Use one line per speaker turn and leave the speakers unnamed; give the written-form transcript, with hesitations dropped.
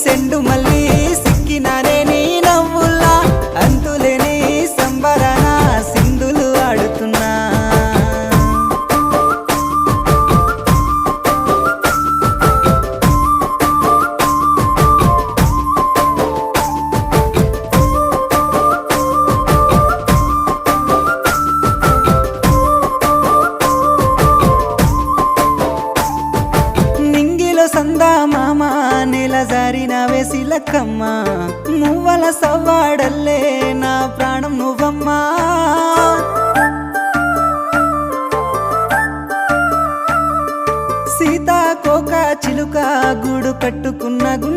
సెండు మళ్ళీ సిక్కినానే నీ నవ్వుల్లా అంతులేని సంబరాన సింధులు ఆడుతున్నా నింగిలో సందా మామ నెల జారిన వేసిలక్కమ్మ మువ్వల సవ్వాడల్లే నా ప్రాణం నువ్వమ్మా సీతాకోక చిలుక గూడు కట్టుకున్న గుండె